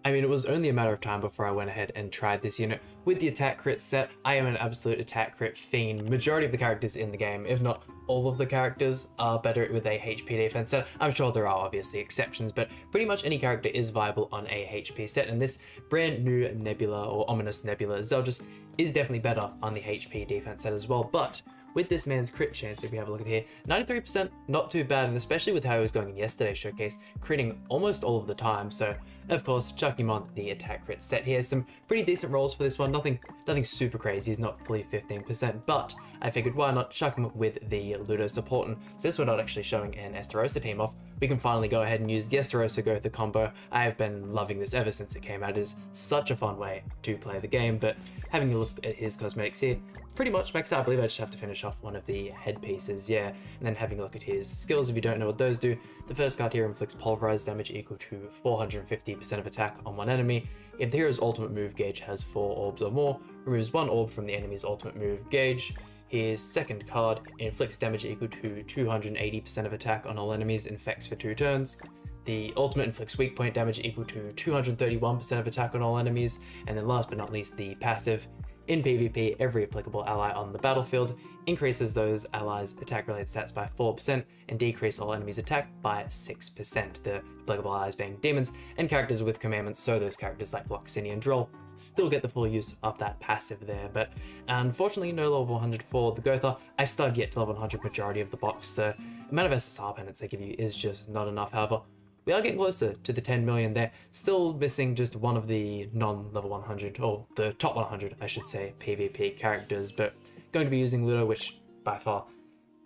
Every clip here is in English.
I mean, it was only a matter of time before I went ahead and tried this unit. With the attack crit set, I am an absolute attack crit fiend. Majority of the characters in the game, if not all of the characters, are better with a HP defense set. I'm sure there are obviously exceptions, but pretty much any character is viable on a HP set, and this brand new Nebula, or Ominous Nebula ZELDRIS, is definitely better on the HP defense set as well. But with this man's crit chance, if we have a look at here, 93%, not too bad, and especially with how he was going in yesterday's showcase, critting almost all of the time. So of course, chucking him on the attack crit set here. Some pretty decent rolls for this one, nothing super crazy. He's not fully 15%, but I figured why not chuck him with the Ludo support. And since we're not actually showing an Esterosa team off, we can finally go ahead and use the Esterosa Gotha combo. I have been loving this ever since it came out. It is such a fun way to play the game, but having a look at his cosmetics here, pretty much maxed out. I believe I just have to finish off one of the headpieces, yeah. And then having a look at his skills, if you don't know what those do, the first card here inflicts pulverized damage equal to 450% of attack on one enemy. If the hero's ultimate move gauge has 4 orbs or more, removes 1 orb from the enemy's ultimate move gauge. His second card inflicts damage equal to 280% of attack on all enemies, infects for 2 turns. The ultimate inflicts weak point damage equal to 231% of attack on all enemies. And then last but not least, the passive. In PvP, every applicable ally on the battlefield increases those allies' attack-related stats by 4% and decrease all enemies' attack by 6%, the applicable allies being demons and characters with commandments, so those characters like Loxini and Droll still get the full use of that passive there. But unfortunately, no level 100 for the Gotha. I still have yet to level 100 majority of the box. The amount of SSR pendants they give you is just not enough. However, we are getting closer to the 10 million there. Still missing just one of the non-level 100, or the top 100, I should say, PvP characters, but going to be using Ludo, which by far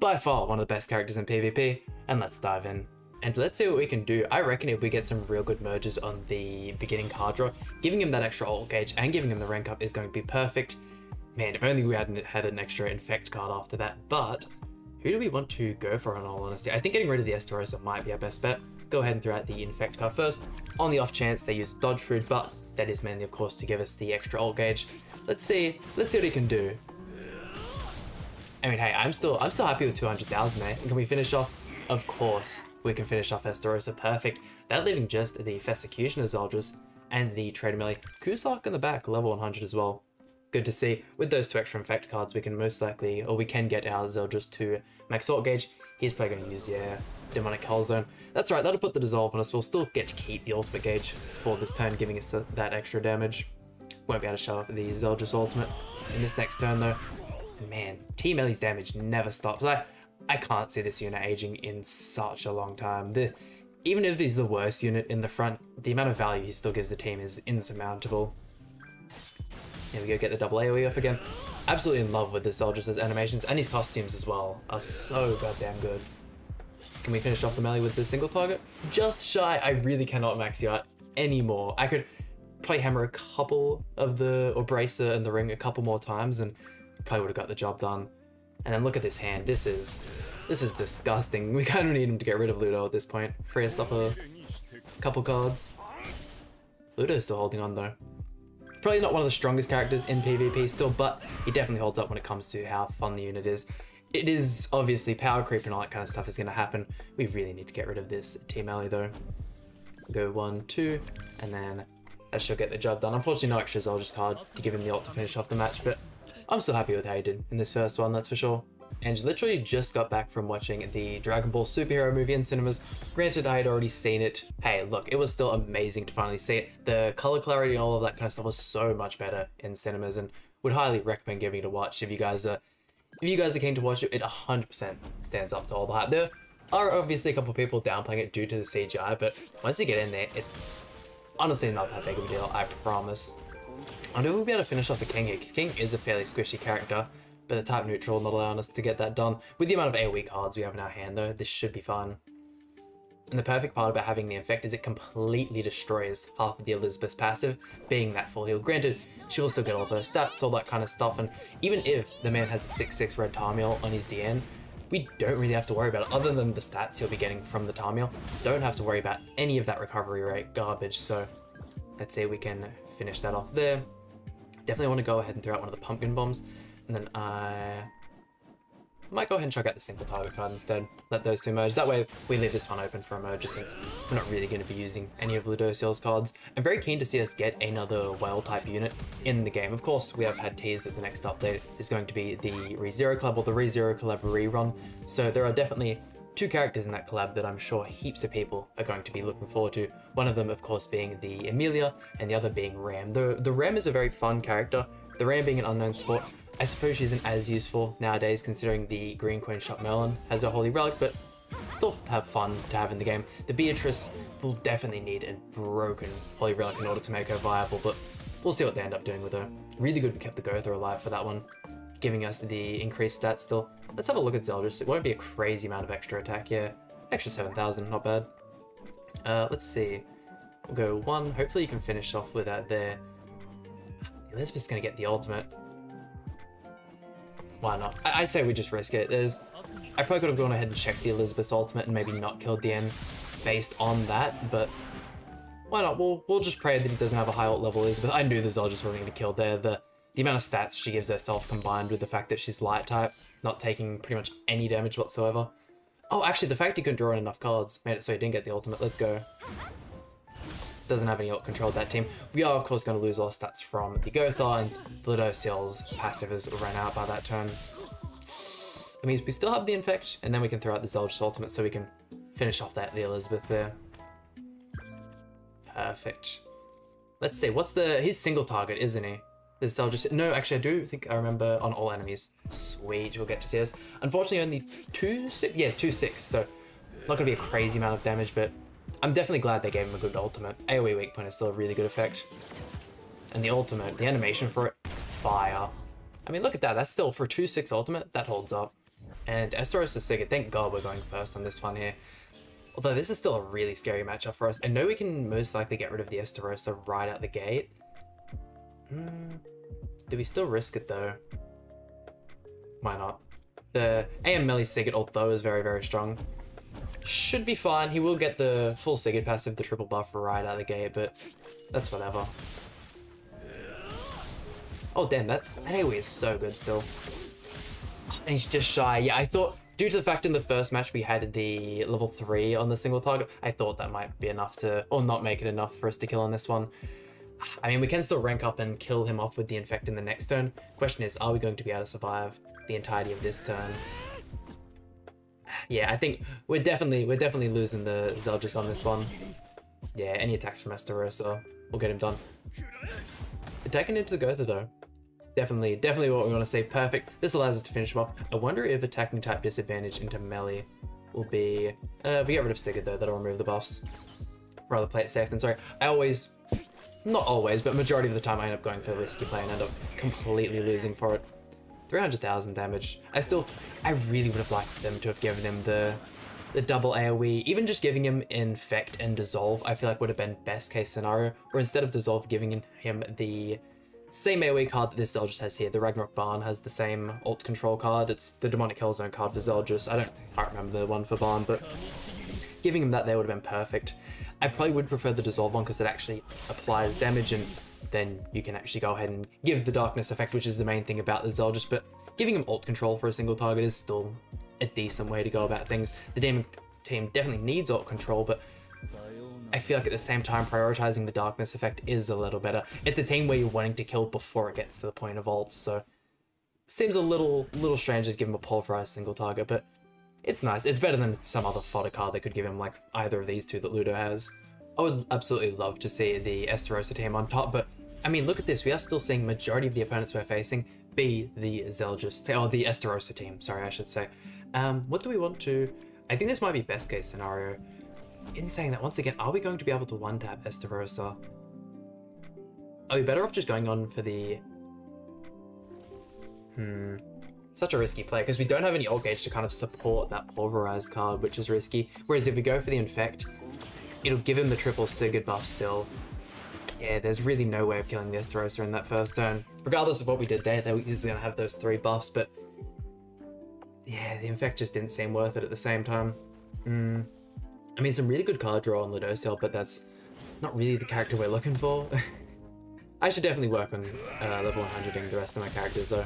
one of the best characters in PvP, and let's dive in. And let's see what we can do. I reckon if we get some real good merges on the beginning card draw, giving him that extra ult gauge and giving him the rank up is going to be perfect. Man, if only we hadn't had an extra infect card after that. But who do we want to go for, in all honesty? I think getting rid of the Esterosa might be our best bet. Go ahead and throw out the infect card first, on the off chance they use dodge food, but that is mainly of course to give us the extra ult gauge. Let's see what he can do. I mean, hey, I'm still happy with 200,000 there. And can we finish off? Of course we can finish off Esterosa, perfect. That leaving just the Fessecutioner ZELDRIS and the Trader Melee. Cusack in the back, level 100 as well. Good to see. With those 2 extra infect cards, we can most likely, or we can get our ZELDRIS to max ult gauge. He's probably going to use, yeah, Demonic Hell Zone. That's right, that'll put the dissolve on us. We'll still get to keep the ultimate gauge for this turn, giving us that extra damage. Won't be able to show off the ZELDRIS ultimate in this next turn though. Man, Team Ellie's damage never stops. I can't see this unit aging in such a long time. Even if he's the worst unit in the front, the amount of value he still gives the team is insurmountable. Here we go, get the double AoE off again. Absolutely in love with the ZELDRIS' animations, and his costumes as well are so goddamn good. Can we finish off the melee with the single target? Just shy. I really cannot max you out anymore. I could probably hammer a couple of or bracer in the ring a couple more times and probably would have got the job done. And then look at this hand. This is disgusting. We kind of need him to get rid of Ludo at this point. Free us up a couple cards. Ludo's still holding on though. Probably not one of the strongest characters in PvP still, but he definitely holds up when it comes to how fun the unit is. It is obviously power creep and all that kind of stuff is going to happen. We really need to get rid of this Team Ellie though. Go 1, 2, and then that should get the job done. Unfortunately, no extra ZELDRIS card to give him the ult to finish off the match, but I'm still happy with how he did in this first one, that's for sure. And literally just got back from watching the Dragon Ball superhero movie in cinemas. Granted, I had already seen it. Hey, look, it was still amazing to finally see it. The color clarity and all of that kind of stuff was so much better in cinemas, and would highly recommend giving it a watch if you guys are keen to watch it. It 100% stands up to all the hype. There are obviously a couple of people downplaying it due to the CGI, but once you get in there, it's honestly not that big of a deal, I promise. I know we'll be able to finish off the King here. King is a fairly squishy character, but the type neutral not allowing us to get that done. With the amount of AoE cards we have in our hand though, this should be fun. And the perfect part about having the effect is it completely destroys half of the Elizabeth's passive, being that full heal. Granted, she will still get all of her stats, all that kind of stuff, and even if the man has a 6/6 red Tarmiel on his DN, we don't really have to worry about it. Other than the stats he'll be getting from the Tarmiel, don't have to worry about any of that recovery rate garbage. So let's see if we can finish that off there. Definitely want to go ahead and throw out one of the pumpkin bombs. And then Might go ahead and check out the single target card instead. Let those two merge. That way we leave this one open for a merger since we're not really going to be using any of Ludociel's cards. I'm very keen to see us get another whale type unit in the game. Of course, we have had teased that the next update is going to be the ReZero Club or the ReZero Club rerun. So there are definitely two characters in that collab that I'm sure heaps of people are going to be looking forward to. One of them, of course, being the Emilia and the other being Ram. The Ram is a very fun character. The Ram being an unknown sport, I suppose she isn't as useful nowadays considering the Green Queen Shot Merlin has a Holy Relic, but still have fun to have in the game. The Beatrice will definitely need a broken Holy Relic in order to make her viable, but we'll see what they end up doing with her. Really good we kept the Gotha alive for that one, giving us the increased stats still. Let's have a look at Zeldris. It won't be a crazy amount of extra attack, yeah. Extra 7,000, not bad. Let's see. We'll go 1. Hopefully you can finish off with that there. Elizabeth's gonna get the ultimate. Why not? I say we just risk it. I probably could have gone ahead and checked the Elizabeth's ultimate and maybe not killed the end based on that, but why not? We'll just pray that he doesn't have a high ult level Elizabeth. I knew the Zeldris wasn't going to kill there. The amount of stats she gives herself combined with the fact that she's light type, not taking pretty much any damage whatsoever. Oh, actually, the fact he couldn't draw in enough cards made it so he didn't get the ultimate. Let's go. Doesn't have any ult control that team. We are, of course, going to lose all stats from the Gotha, and the Ludociel's passive has ran out by that turn. That means we still have the Infect, and then we can throw out the Zeldris ultimate so we can finish off the Elizabeth there. Perfect. Let's see, he's single target, isn't he? The Zeldris, no, actually I do think I remember on all enemies. Sweet, we'll get to see this. Unfortunately only 2-6, yeah, 2-6, so not going to be a crazy amount of damage, but I'm definitely glad they gave him a good ultimate. AoE weak point is still a really good effect. And the ultimate, the animation for it, fire. I mean, look at that. That's still, for 2-6 ultimate, that holds up. And Esterosa Sigurd, thank God we're going first on this one here. Although this is still a really scary matchup for us. I know we can most likely get rid of the Esterosa right out the gate. Do we still risk it though? Why not? The AM melee Sigurd, although is very, very strong, should be fine. He will get the full Sigurd passive, the triple buff right out of the gate, but that's whatever. Oh damn, that AoE is so good still. And he's just shy. Yeah, I thought, due to the fact in the first match we had the level 3 on the single target, I thought that might be enough to, or not make it enough for us to kill on this one. I mean, we can still rank up and kill him off with the Infect in the next turn. Question is, are we going to be able to survive the entirety of this turn? Yeah, I think we're definitely losing the Zeldris on this one. Yeah, any attacks from Esterosa will get him done. Attacking into the Gotha though. Definitely what we want to see. Perfect. This allows us to finish him off. I wonder if attacking type disadvantage into melee will be... we get rid of Sigurd though, that'll remove the buffs. Rather play it safe than sorry. I always... Not always, but majority of the time I end up going for the risky play and end up completely losing for it. 300,000 damage. I really would have liked them to have given him the double AoE. Even just giving him Infect and Dissolve, I feel like would have been best case scenario. Or instead of Dissolve, giving him the same AoE card that this Zeldris has here. The Ragnarok Barn has the same ult control card. It's the Demonic Hellzone card for Zeldris. I can't remember the one for Barn, but giving him that there would have been perfect. I probably would prefer the Dissolve one because it actually applies damage and then you can actually go ahead and give the Darkness effect, which is the main thing about the Zeldris, but giving him ult control for a single target is still a decent way to go about things. The Demon team definitely needs ult control, but I feel like at the same time prioritizing the Darkness effect is a little better. It's a team where you're wanting to kill before it gets to the point of ults, so seems a little strange to give him a pulverized single target, but it's nice. It's better than some other fodder card that could give him like either of these two that Ludo has. I would absolutely love to see the Esterosa team on top, but I mean, look at this. We are still seeing majority of the opponents we're facing be the Zeldris, or the Esterosa team, sorry, I should say. What do we want to... I think this might be best case scenario. In saying that, once again, are we going to be able to one-tap Esterosa? Are we better off just going on for the... Such a risky play, because we don't have any ult gauge to kind of support that pulverized card, which is risky. Whereas if we go for the Infect, it'll give him the triple Sigurd buff still. Yeah, there's really no way of killing the Esterosa in that first turn. Regardless of what we did there, they were usually going to have those 3 buffs, but... yeah, the Infect just didn't seem worth it at the same time. I mean, some really good card draw on Ludociel, but that's not really the character we're looking for. I should definitely work on level 100ing the rest of my characters, though.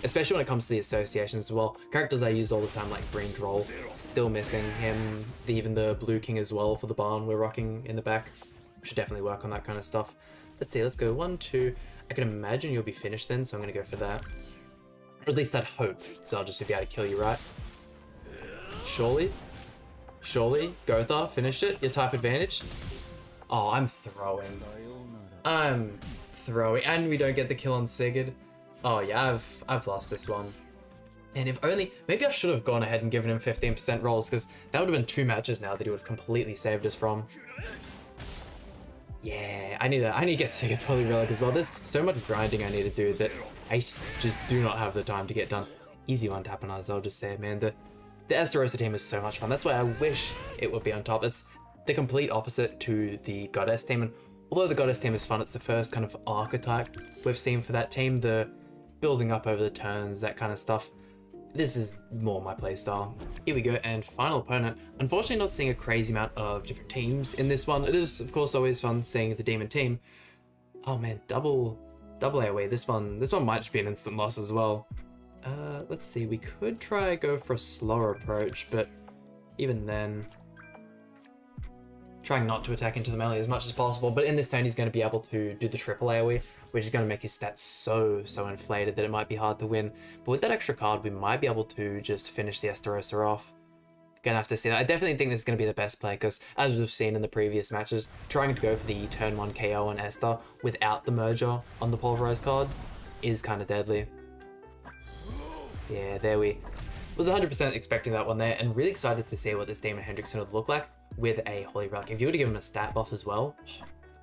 especially when it comes to the associations as well. Characters I use all the time like Green Droll, still missing him, even the Blue King as well for the barn we're rocking in the back. Should definitely work on that kind of stuff. Let's see, let's go 1, 2. I can imagine you'll be finished then, so I'm going to go for that. Or at least I'd hope ZELDRIS would be able to kill you, right? Surely? Surely? Gotha, finished it? Your type advantage? Oh, I'm throwing. I'm throwing. And we don't get the kill on Sigurd. Oh yeah, I've lost this one. And if only, maybe I should have gone ahead and given him 15% rolls, because that would have been 2 matches now that he would have completely saved us from. Yeah, I need to get Sigurd's Holy Relic as well. There's so much grinding I need to do that I just do not have the time to get done. Easy one tap on our ZELDRIS there, man. The Estarossa team is so much fun. That's why I wish it would be on top. It's the complete opposite to the Goddess team, and although the Goddess team is fun, it's the first kind of archetype we've seen for that team, the building up over the turns, that kind of stuff. This is more my playstyle. Here we go, and final opponent. Unfortunately not seeing a crazy amount of different teams in this one. It is, of course, always fun seeing the demon team. Oh man, double AoE. This one might just be an instant loss as well. Let's see, we could try go for a slower approach, but even then, trying not to attack into the melee as much as possible. But in this turn, he's going to be able to do the triple AoE, which is going to make his stats so inflated that it might be hard to win. But with that extra card, we might be able to just finish the Estarossa off. Gonna have to see that. I definitely think this is going to be the best play, because as we've seen in the previous matches, trying to go for the turn 1 KO on Esther without the merger on the Pulverize card is kind of deadly. Yeah, there we was 100% expecting that one there, and really excited to see what this Demon Hendrickson would look like with a Holy Relic. If you were to give him a stat buff as well,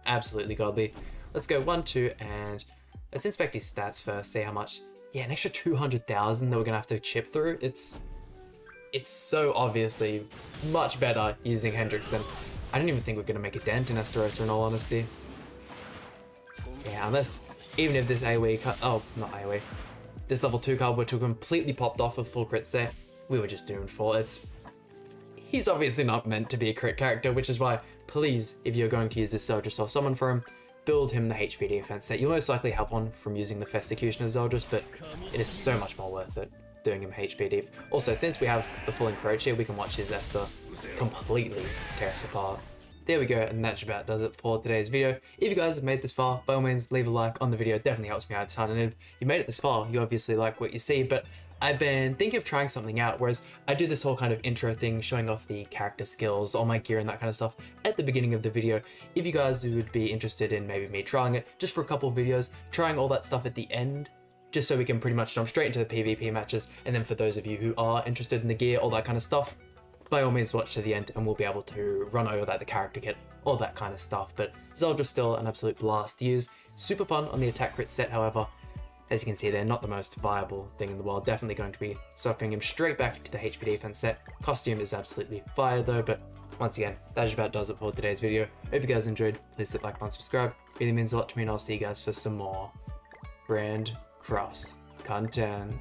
absolutely godly. Let's go 1, 2, and let's inspect his stats first, see how much. Yeah, an extra 200,000 that we're gonna have to chip through. It's so obviously much better using Hendrickson. I don't even think we're gonna make a dent in Estarossa in all honesty. Yeah, unless, even if this AoE cut, oh, not AoE. This level 2 card were to completely popped off with full crits there, we were just doomed for. He's obviously not meant to be a crit character, which is why, please, if you're going to use this ZELDRIS or summon for him, build him the HP defense set. You'll most likely have one from using the Festicutioner ZELDRIS, but it is so much more worth it doing him HP def. Also, since we have the full encroach here, we can watch his Esther completely tear us apart. There we go, and that about does it for today's video. If you guys have made this far, by all means, leave a like on the video. It definitely helps me out a ton. And if you made it this far, you obviously like what you see, but I've been thinking of trying something out, whereas I do this whole kind of intro thing, showing off the character skills, all my gear and that kind of stuff at the beginning of the video. If you guys would be interested in maybe me trying it just for a couple of videos, trying all that stuff at the end, just so we can pretty much jump straight into the PvP matches. And then for those of you who are interested in the gear, all that kind of stuff, by all means watch to the end and we'll be able to run over that, the character kit, all that kind of stuff. But ZELDRIS still an absolute blast to use. Super fun on the attack crit set, however. As you can see, they're not the most viable thing in the world. Definitely going to be swapping him straight back to the HP defense set. Costume is absolutely fire though, but once again, that just about does it for today's video. Hope you guys enjoyed. Please hit like, button, subscribe. It really means a lot to me, and I'll see you guys for some more Grand Cross content.